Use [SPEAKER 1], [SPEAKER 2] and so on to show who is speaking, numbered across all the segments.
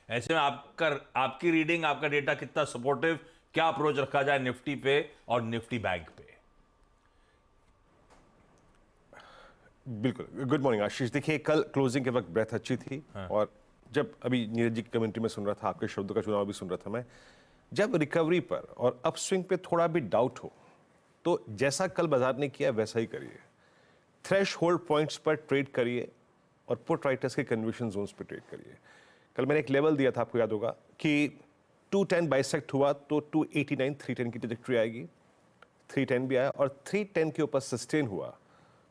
[SPEAKER 1] ऐसे में आपकी रीडिंग, आपका डेटा कितना सपोर्टिव, क्या अप्रोच रखा जाए निफ्टी पे और निफ्टी बैंक पे?
[SPEAKER 2] बिल्कुल। गुड मॉर्निंग आशीष। देखिए, कल क्लोजिंग के वक्त ब्रेथ अच्छी थी।
[SPEAKER 1] हाँ।
[SPEAKER 2] और जब अभी नीरज जी की कमेंट्री में सुन रहा था, आपके शब्दों का चुनाव भी सुन रहा था मैं, जब रिकवरी पर और अपस्विंग पे थोड़ा भी डाउट हो तो जैसा कल बाजार ने किया वैसा ही करिए। थ्रेश होल्ड पॉइंट्स पर ट्रेड करिए और पुट राइटर्स के कन्वर्शन जोन्स पर ट्रेड करिए। कल मैंने एक लेवल दिया था, आपको याद होगा, कि 210 बाइसेक्ट हुआ तो 289 310 की ट्रैजेक्टरी आएगी। 310 भी आया और 310 के ऊपर सस्टेन हुआ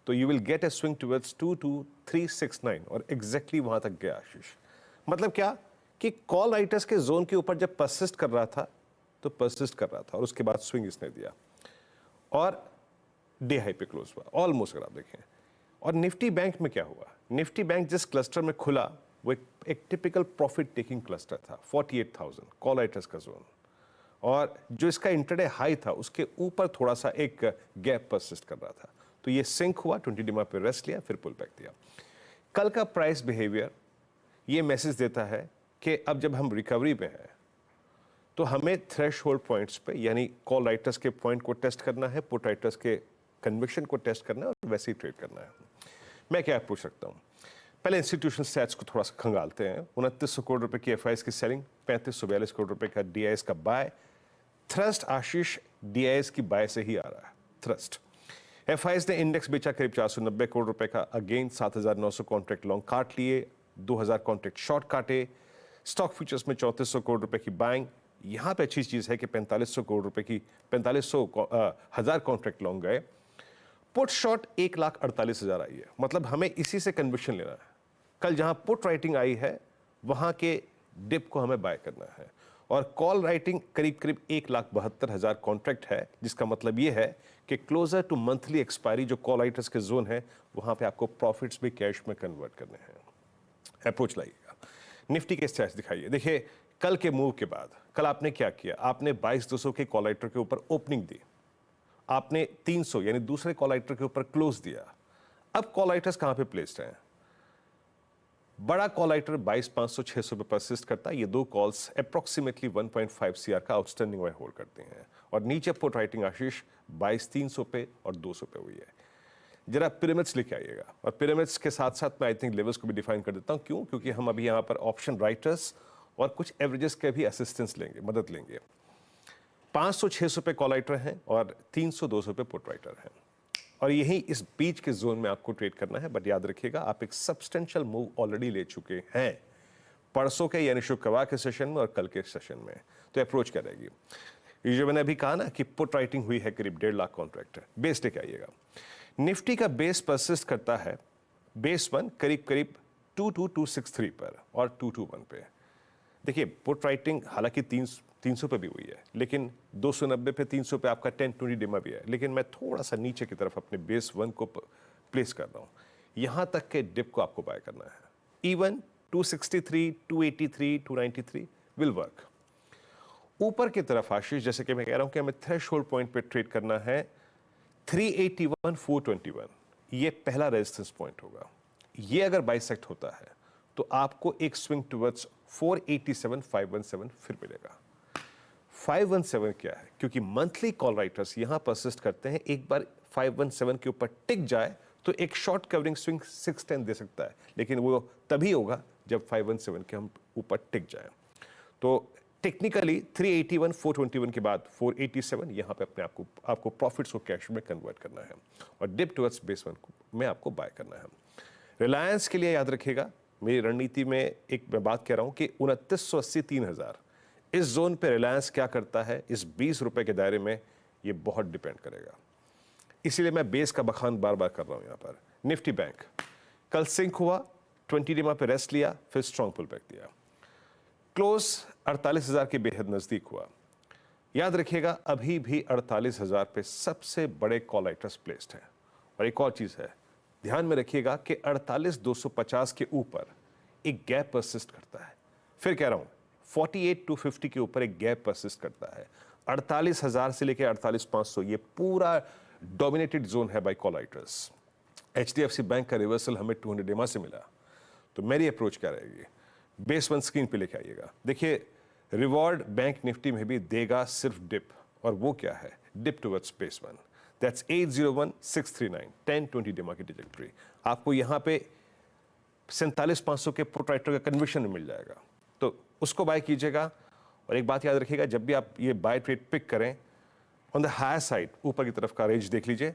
[SPEAKER 2] तो you will get A swing towards 22369 और एग्जैक्टली वहां तक गया आशीष। मतलब क्या कि कॉल राइटर्स के जोन के ऊपर जब परसिस्ट कर रहा था तो परसिस्ट कर रहा था और उसके बाद स्विंग इसने दिया और डे हाई पे क्लोज हुआ ऑलमोस्ट, अगर आप देखें। और निफ्टी बैंक में क्या हुआ, निफ्टी बैंक जिस क्लस्टर में खुला वो एक टिपिकल प्रॉफिट टेकिंग क्लस्टर था, 48,000 कॉल राइटर्स का जोन, और जो इसका इंटरडे हाई था उसके ऊपर थोड़ा सा एक गैप परसिस्ट कर रहा था। तो ये सिंक हुआ, 20 डिमा पे रेस्ट लिया, फिर पुल बैक दिया। कल का प्राइस बिहेवियर ये मैसेज देता है कि अब जब हम रिकवरी पे हैं तो हमें थ्रेश होल्ड पॉइंट्स पे, यानी कॉल राइटर्स के पॉइंट को टेस्ट करना है, पुट राइटर्स के कन्विक्शन को टेस्ट करना है और वैसे ही ट्रेड करना है। मैं क्या पूछ सकता हूँ, पहले इंस्टीट्यूशनल स्टैट्स को थोड़ा सा खंगालते हैं। 2900 करोड़ रुपए की एफआईएस की सेलिंग, 3542 करोड़ रुपए का डीआईएस का बाय। थ्रस्ट आशीष डीआईएस की बाय से ही आ रहा है। थ्रस्ट एफआईएस ने इंडेक्स बेचा करीब 490 करोड़ रुपए का, अगेन 7900 कॉन्ट्रैक्ट लॉन्ग काट लिए, 2000 कॉन्ट्रैक्ट शॉर्ट काटे। स्टॉक फ्यूचर्स में 3400 करोड़ रुपए की बाइंग। यहां पे अच्छी चीज है कि 4500 करोड़ रुपए की 4500 कॉन्ट्रैक्ट लॉन्ग गए। पुट शॉर्ट 1,48,000 आई है, मतलब हमें इसी से कन्विक्शन लेना है। कल जहां पुट राइटिंग आई है वहां के डिप को हमें बाय करना है और कॉल राइटिंग करीब करीब 1,72,000 कॉन्ट्रैक्ट है, जिसका मतलब यह है कि क्लोजर टू मंथली एक्सपायरी जो कॉल राइटर्स के जोन है वहां पे आपको प्रॉफिट्स भी कैश में कन्वर्ट करने हैं। अप्रोच लाइएगा। निफ्टी के स्टैट्स दिखाइए। देखिए, कल के मूव के बाद कल आपने क्या किया, आपने 22,200 के कॉल राइटर के ऊपर ओपनिंग दी, आपने 300 यानी दूसरे कॉल राइटर के ऊपर क्लोज दिया। अब कॉल राइटर्स कहां पे प्लेस्ड हैं? बड़ा कॉल राइटर 22,500 600 पे परसिस्ट करता है। ये दो कॉल्स अप्रोक्सीमेटली 1.5 सीआर का आउटस्टैंडिंग वाई होल्ड करते हैं। और नीचे पुट राइटिंग आशीष 22,300 पे और 200 पे हुई है। जरा पिरामिड्स लेके आइएगा और पिरामिड्स के साथ साथ मैं आई थिंक लेवल्स को भी डिफाइन कर देता हूं। क्यों? क्योंकि हम अभी यहां पर ऑप्शन राइटर्स और कुछ एवरेजेस के भी असिस्टेंस लेंगे, मदद लेंगे। 500-600 पे कॉल राइटर हैं और 300-200 पे पुट राइटर हैं और यही इस बीच के जोन में आपको ट्रेड करना है। बट याद रखिएगा, आप एक सब्सटेंशियल मूव ऑलरेडी ले चुके हैं परसों के यानी शुक्रवार के सेशन में और कल के सेशन में। तो अप्रोच क्या रहेगी? ये जो मैंने अभी कहा ना कि पुट राइटिंग हुई है करीब 1.5 लाख कॉन्ट्रैक्ट, बेस लेके आइएगा। निफ्टी का बेस परसिस्ट करता है, बेस 1 करीब करीब 22,263 पर और 221 पे। देखिए, पुट राइटिंग हालांकि 300 पे भी हुई है, लेकिन 290 पे 300 पे आपका 10-20 डिमा भी है। लेकिन मैं थोड़ा सा नीचे की तरफ अपने बेस 1 को प्लेस कर रहा हूं। यहां तक के डिप को आपको बाय करना है। Even 263, 283, 293 will work. ऊपर की तरफ आशीष, जैसे कि मैं कह रहा हूं कि हमें थ्रेशोल्ड पॉइंट पे ट्रेड करना है 381, 421। ये पहला रेजिस्टेंस पॉइंट होगा। ये अगर बाइसेक्ट होता है तो आपको एक स्विंग टुवर्ड्स 487, 517 फिर मिलेगा। 517 क्या है? क्योंकि मंथली कॉल राइटर्स यहां परसिस्ट करते हैं। एक बार 517 के ऊपर टिक जाए तो एक शॉर्ट कवरिंग स्विंग 610 दे सकता है, लेकिन वो तभी होगा जब 517 के हम ऊपर टिक जाए। तो टेक्निकली 381, 421 के बाद 487 यहां पे अपने आपको प्रॉफिट्स को कैश में कन्वर्ट करना है और डिप टुवर्ड्स बेस 1 में आपको बाय करना है। रिलायंस के लिए याद रखिएगा, मेरी रणनीति में एक मैं बात कह रहा हूं कि 2980, 3,000 इस जोन पे रिलायंस क्या करता है इस 20 रुपए के दायरे में, ये बहुत डिपेंड करेगा। इसीलिए मैं बेस का बखान बार बार कर रहा हूं यहां पर। निफ्टी बैंक कल सिंक हुआ, 20 डिमा पे रेस्ट लिया, फिर स्ट्रॉन्ग पुल बैक दिया। क्लोज 48,000 के बेहद नजदीक हुआ। याद रखिएगा, अभी भी 48,000 पे सबसे बड़े कॉल राइटर्स प्लेस्ड हैं। और एक और चीज है, ध्यान में रखिएगा कि 48,250 के ऊपर एक गैप परसिस्ट करता है। फिर कह रहा हूं 48,250 के ऊपर एक गैप परसिस्ट करता है। 48,000 से लेकर 48,500 ये पूरा डोमिनेटेड जोन है by call writers. HDFC bank का रिवर्सल हमें 200 डिमा से मिला। तो मेरी अप्रोच क्या रहेगी? बेस 1 स्क्रीन पे लेके आइएगा। देखिए रिवॉर्ड बैंक निफ्टी में भी देगा सिर्फ डिप, और वो क्या है? Dip towards base 1, that's 801639 1020 day market trajectory. आपको यहाँ पे 47,500 के पुट राइटर का कन्विक्शन मिल जाएगा, तो उसको बाय कीजिएगा। और एक बात याद रखिएगा, जब भी आप ये बाय ट्रेड पिक करें, ऑन द हायर साइड ऊपर की तरफ का रेंज देख लीजिए,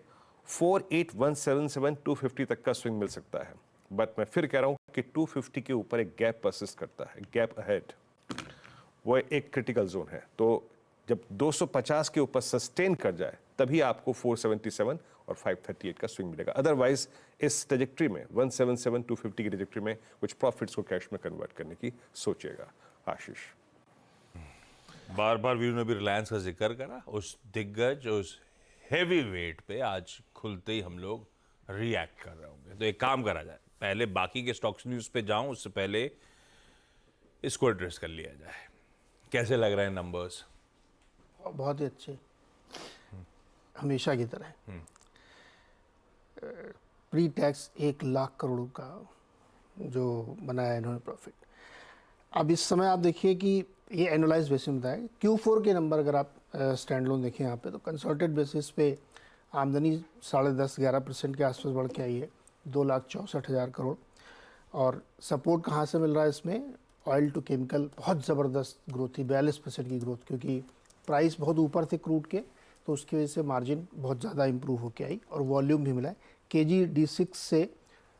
[SPEAKER 2] 48177 250 तक का स्विंग मिल सकता है। बट मैं फिर कह रहा हूं कि 250 के ऊपर एक गैप परसिस्ट करता है, गैप अहेड, वो एक क्रिटिकल जोन है। तो जब 250 के ऊपर सस्टेन कर जाए तभी आपको 477 और 538 का स्विंग मिलेगा। अदरवाइज इस ट्रेजेक्ट्री में 177 250 की ट्रेजेक्ट्री में कुछ प्रॉफिट्स को कैश में कन्वर्ट करने की सोचिएगा। आशीष,
[SPEAKER 1] बार बार वीरू ने भी रिलायंस का जिक्र करा, उस दिग्गज, उस हेवी वेट पे आज खुलते ही हम लोग रिएक्ट कर रहे होंगे। तो एक काम करा जाए, पहले बाकी के स्टॉक्स न्यूज पे जाऊं उससे पहले इसको एड्रेस कर लिया जाए। कैसे लग रहे हैं नंबर्स?
[SPEAKER 3] बहुत ही अच्छे, हमेशा की तरह। प्री टैक्स 1 लाख करोड़ का जो बनाया इन्होंने प्रॉफिट। अब इस समय आप देखिए कि ये एनुअलाइज बेसिस में बताया, Q4 के नंबर अगर आप स्टैंड लोन देखें यहाँ पे, तो कंसोलिडेटेड बेसिस पे आमदनी 10.5-11% के आसपास बढ़ के आई है, 2,64,000 करोड़। और सपोर्ट कहाँ से मिल रहा है इसमें? ऑयल टू केमिकल बहुत ज़बरदस्त ग्रोथ थी, 42% की ग्रोथ, क्योंकि प्राइस बहुत ऊपर थे क्रूड के, तो उसकी वजह से मार्जिन बहुत ज़्यादा इंप्रूव होकर आई और वॉल्यूम भी मिला है। KG D6 से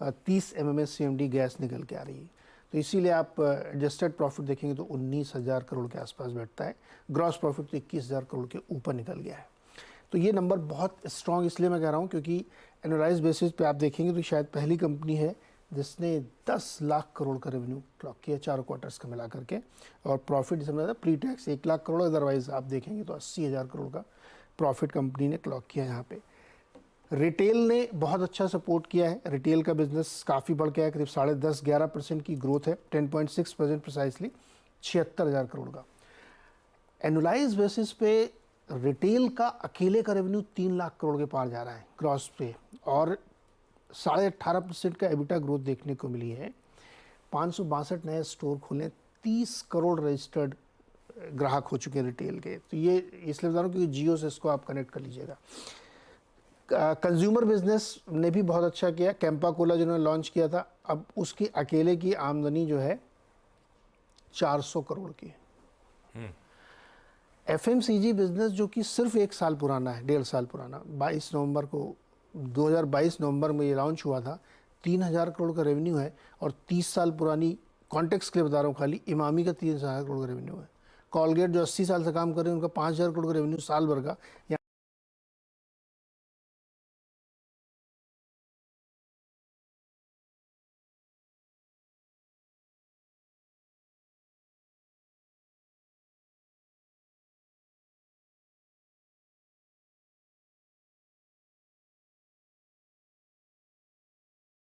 [SPEAKER 3] 30 MMSCMD गैस निकल के आ रही है, तो इसीलिए आप एडजस्टेड प्रॉफिट देखेंगे तो 19,000 करोड़ के आसपास बैठता है। ग्रॉस प्रॉफिट तो 21,000 करोड़ के ऊपर निकल गया है। तो ये नंबर बहुत स्ट्रॉन्ग इसलिए मैं कह रहा हूँ क्योंकि एनुअलाइज बेसिस पे आप देखेंगे तो शायद पहली कंपनी है जिसने 10 लाख करोड़ का रेवेन्यू क्लॉक किया 4 क्वार्टर्स का मिला करके, और प्रॉफिट समझा pre tax 1 lakh crore, otherwise आप देखेंगे तो 80,000 करोड़ का प्रॉफिट कंपनी ने क्लॉक किया यहाँ पे। रिटेल ने बहुत अच्छा सपोर्ट किया है, रिटेल का बिजनेस काफ़ी बढ़ गया है, करीब 10.5-11% की ग्रोथ है, 10.6% प्रिसाइसली, 76,000 करोड़ का। एनुअलाइज बेसिस पे रिटेल का अकेले का रेवेन्यू 3 लाख करोड़ के पार जा रहा है ग्रॉस पे, और 18.5% का एबिटा ग्रोथ देखने को मिली है। 562 नए स्टोर खुले, 30 करोड़ रजिस्टर्ड ग्राहक हो चुके हैं रिटेल के। तो ये इसलिए बता रहा हूँ क्योंकि जियो से इसको आप कनेक्ट कर लीजिएगा। कंज्यूमर बिजनेस ने भी बहुत अच्छा किया। कैंपा कोला जिन्होंने लॉन्च किया था, अब उसकी अकेले की आमदनी जो है 400 करोड़ की है। FMCG बिजनेस जो कि सिर्फ 1 साल पुराना है, 1.5 साल पुराना, 22 नवंबर को 2022 नवंबर में ये लॉन्च हुआ था, 3,000 करोड़ का रेवेन्यू है। और 30 साल पुरानी, कॉन्टेक्स्ट के लिए बता रहा हूँ खाली, इमामी का 3,000 करोड़ का रेवेन्यू है। कॉलगेट जो 80 साल से काम कर रहे हैं उनका 5,000 करोड़ का रेवेन्यू साल भर का।